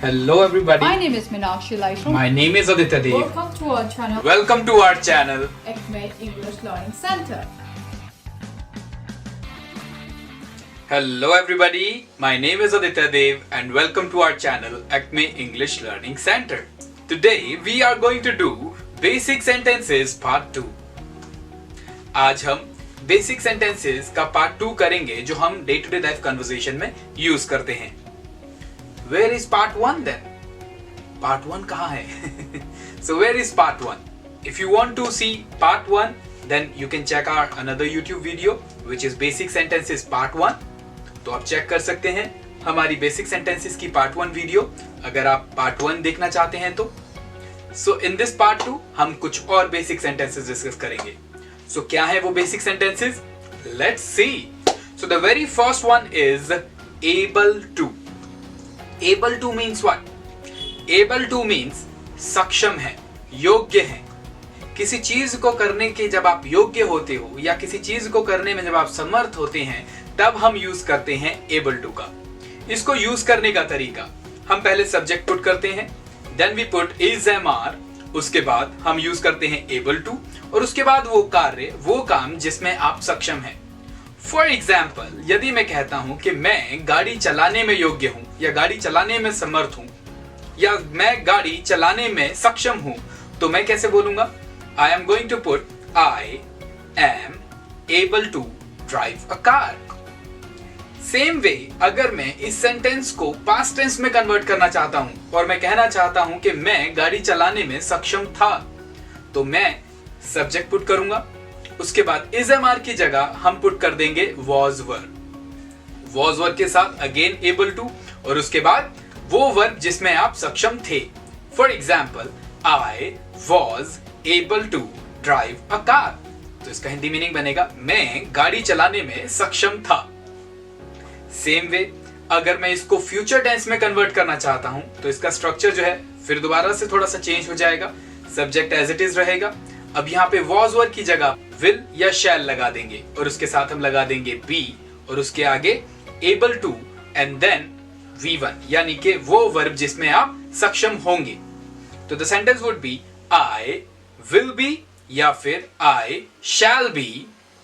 Hello everybody. My name is Meenakshi Laisham. My name is Aditya Dev. Welcome to our channel, Welcome to our channel. Acme English Learning Center. Hello everybody. My name is Aditya Dev and welcome to our channel Acme English Learning Center. Today we are going to do Basic Sentences Part 2. आज हम Basic Sentences का Part 2 करेंगे जो हम Day to Day Life Conversation में use करते हैं. Where is Part 1 then? Part 1 कहाँ है? So where is Part 1? If you want to see Part 1, then you can check our another YouTube video which is Basic Sentences Part 1. तो आप check कर सकते हैं हमारी Basic Sentences की Part 1 video अगर आप Part 1 देखना चाहते हैं तो. So in this Part 2 हम कुछ और Basic Sentences डिस्कस करेंगे. So क्या है वो Basic Sentences? Let's see. So the very first one is able to. Able to means what? Able to means सक्षम है, योग्य है. किसी चीज को करने के जब आप योग्य होते हो या किसी चीज को करने में जब आप समर्थ होते हैं तब हम यूज करते हैं able to का. इसको यूज करने का तरीका, हम पहले सब्जेक्ट पुट करते हैं, then we put is am are, उसके बाद हम यूज करते हैं able to और उसके बाद वो कार्य, वो काम जिसमें आप सक्षम हैं. फॉर एग्जाम्पल, यदि मैं कहता हूं कि मैं गाड़ी चलाने में योग्य हूं या गाड़ी चलाने में समर्थ हूं या मैं गाड़ी चलाने में सक्षम हूं, तो मैं कैसे बोलूंगा? I am going to put I am able to drive a car. Same way अगर मैं इस सेंटेंस को पास्ट टेंस में कन्वर्ट करना चाहता हूं और मैं कहना चाहता हूं कि मैं गाड़ी चलाने में सक्षम था, तो मैं सब्जेक्ट पुट करूंगा, उसके बाद is am are की जगह हम पुट कर देंगे was were. was were के साथ अगेन able to और उसके बाद वो वर्ब जिसमें आप सक्षम थे. For example, I was able to drive a car. तो इसका हिंदी मीनिंग बनेगा मैं गाड़ी चलाने में सक्षम था. सेम वे अगर मैं इसको फ्यूचर टेंस में कन्वर्ट करना चाहता हूं तो इसका स्ट्रक्चर जो है फिर दोबारा से थोड़ा सा चेंज हो जाएगा. सब्जेक्ट एज इट इज रहेगा. अब यहाँ पे was were की जगह will या shall लगा देंगे और उसके साथ हम लगा देंगे be और उसके आगे able to and then V1 यानी कि वो वर्ब जिसमें आप सक्षम होंगे. तो the sentence would be I will be या फिर I shall be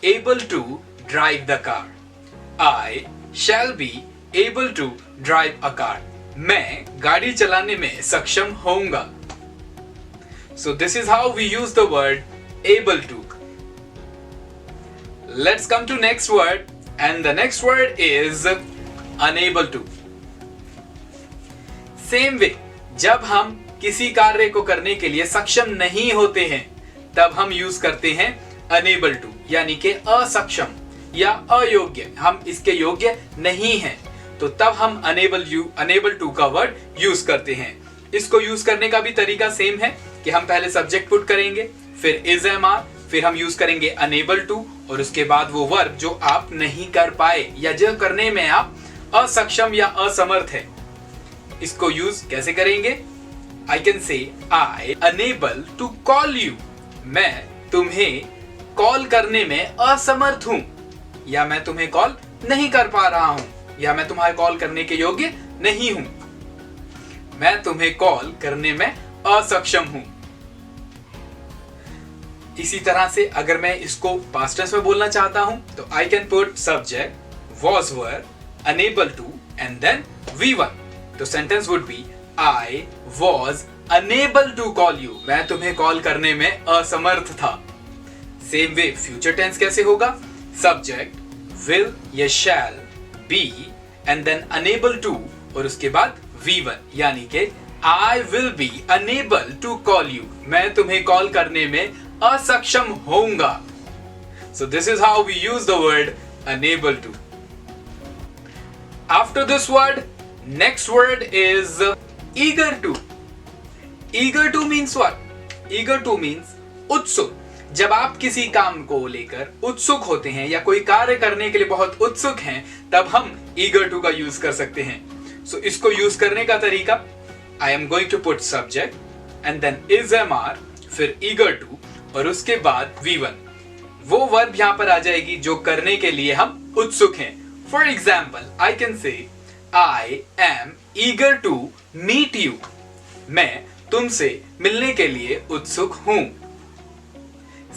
able to drive the car. I shall be able to drive a car. मैं गाड़ी चलाने में सक्षम होऊंगा. So this is how we use the word able to. Let's come to next word and the next word is unable to. Same way जब हम किसी कार्य को करने के लिए सक्षम नहीं होते हैं तब हम यूज करते हैं unable to यानी कि असक्षम या अयोग्य, हम इसके योग्य नहीं हैं, तो तब हम unable to का वर्ड यूज करते हैं. इसको यूज करने का भी तरीका सेम है कि हम पहले सब्जेक्ट पुट करेंगे, फिर is am are, फिर हम यूज करेंगे unable to और उसके बाद वो वर्ब जो आप नहीं कर पाए या जो करने में आप असक्षम या असमर्थ है. इसको यूज कैसे करेंगे? I can say I enable to call you. मैं तुम्हें कॉल करने में असमर्थ हूं या मैं तुम्हें कॉल नहीं कर पा रहा हूं या मैं तुम्हारे कॉल करने के योग्य नहीं हूं. मैं तुम्हें कॉल करने में असक्षम हूं. इसी तरह से अगर मैं इसको पास्ट टेंस में बोलना चाहता हूं तो I can put subject was were unable to and then V1. तो sentence would B I was unable to call you. मैं तुम्हें कॉल करने में असमर्थ था. सेम वे फ्यूचर टेंस कैसे होगा? सब्जेक्ट will या shall be and then unable to और उसके बाद V1 यानी कि I will be unable to call you. मैं तुम्हें कॉल करने में असक्षम होऊंगा. So this is how we use the word unable to. After this word, next word is eager to. Eager to means what? Eager to means उत्सुक. जब आप किसी काम को लेकर उत्सुक होते हैं या कोई कार्य करने के लिए बहुत उत्सुक हैं तब हम eager to का यूज कर सकते हैं. So इसको यूज करने का तरीका, I am going to put subject and then is am are, फिर eager to और उसके बाद V1. वो वर्ब यहां पर आ जाएगी जो करने के लिए हम उत्सुक हैं. फॉर एग्जाम्पल, आई कैन से I am eager to meet you. मैं तुमसे मिलने के लिए उत्सुक हूं.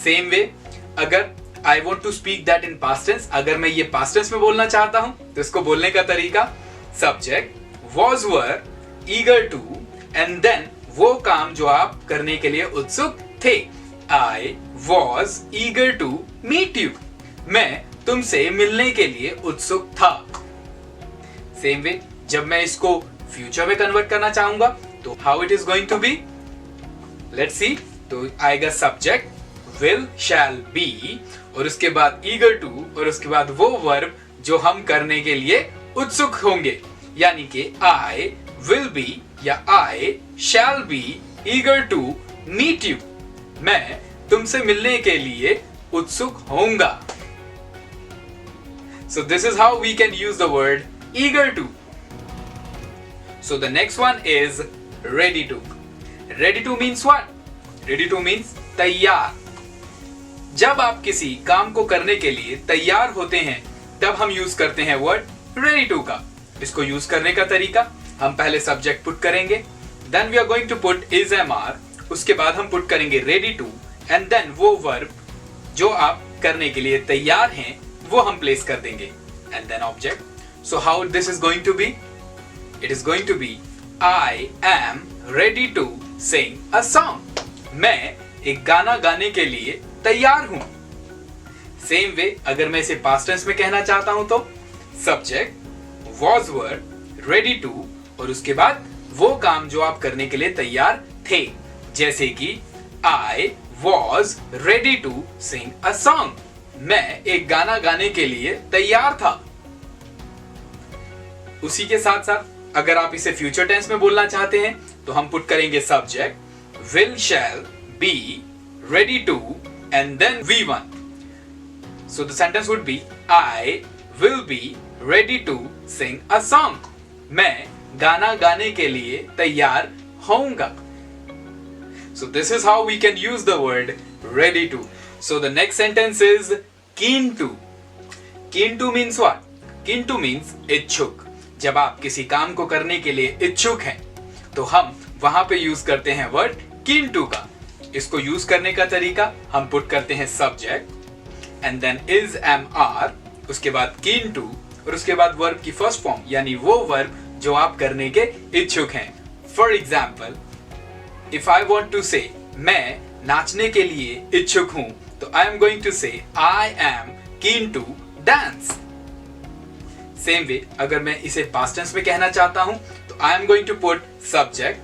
Same way, अगर I want to speak that in past tense, अगर मैं ये past tense में बोलना चाहता हूं तो इसको बोलने का तरीका subject was were eager to and then वो काम जो आप करने के लिए उत्सुक थे. I was eager to meet you. मैं तुमसे मिलने के लिए उत्सुक था. सेम वे जब मैं इसको फ्यूचर में कन्वर्ट करना चाहूंगा तो how it is going to be, let's see. तो आएगा सब्जेक्ट विल शैल बी और उसके बाद ईगर टू और उसके बाद वो वर्ब जो हम करने के लिए उत्सुक होंगे, यानी कि आई विल बी या I shall be eager to meet you. मैं तुमसे मिलने के लिए उत्सुक होऊंगा. So this is how we can use the word eager to. So the next one is ready to. Ready to means what? Ready to means तैयार. जब आप किसी काम को करने के लिए तैयार होते हैं तब हम यूज करते हैं वर्ड ready to का. इसको यूज करने का तरीका, हम पहले सब्जेक्ट पुट करेंगे, then we are going to put is MR, उसके बाद हम पुट करेंगे ready to and then वो वर्ब जो आप करने के लिए तैयार हैं वो हम प्लेस कर देंगे and then object. So how this is going to be? It is going to be I am ready to sing a song. मैं एक गाना गाने के लिए तैयार हूं. सेम वे अगर मैं इसे पास्ट टेंस में कहना चाहता हूं तो subject was were ready to और उसके बाद वो काम जो आप करने के लिए तैयार थे, जैसे कि I was ready to sing a song. मैं एक गाना गाने के लिए तैयार था. उसी के साथ साथ अगर आप इसे फ्यूचर टेंस में बोलना चाहते हैं तो हम पुट करेंगे subject will shall be ready to and then V1. So the sentence would be I will be ready to sing a song. मैं गाना गाने के लिए तैयार होऊंगा. So this is how we can use the word ready to. So the next sentence is keen to. Keen to means what? Keen to means इच्छुक. जब आप किसी काम को करने के लिए इच्छुक हैं तो हम वहां पे यूज करते हैं वर्ड keen to का. इसको यूज करने का तरीका, हम पुट करते हैं subject and then is MR, उसके बाद keen to और उसके बाद वर्ब की फर्स्ट फॉर्म यानी वो वर्ब जो आप करने के इच्छुक हैं. For example, If I want to say मैं नाचने के लिए इच्छुक हूं तो I am going to say I am keen to dance. Same way अगर मैं इसे past tense में कहना चाहता हूं तो I am going to put subject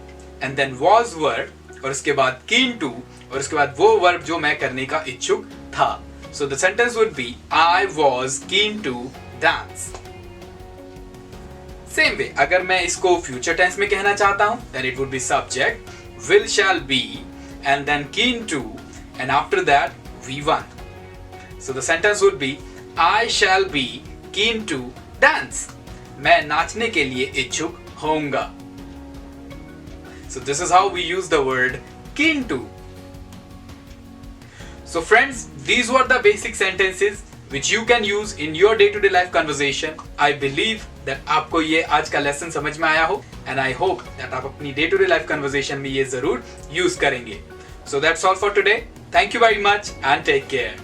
and then was were और उसके बाद keen to और उसके बाद वो verb जो मैं करने का इच्छुक था. So the sentence would be I was keen to dance. Same way अगर मैं इसको future tense में कहना चाहता हूं then it would be subject will shall be and then keen to and after that V1. So the sentence would be I shall be keen to dance. मैं नाचने के लिए इच्छुक होऊंगा. So this is how we use the word keen to. So friends, these were the basic sentences which you can use in your day-to-day life conversation. I believe that आपको ये आज का लेसन समझ में आया हो and I hope that आप अपनी day-to-day life conversation में ये जरूर use करेंगे. So that's all for today. Thank you very much and take care.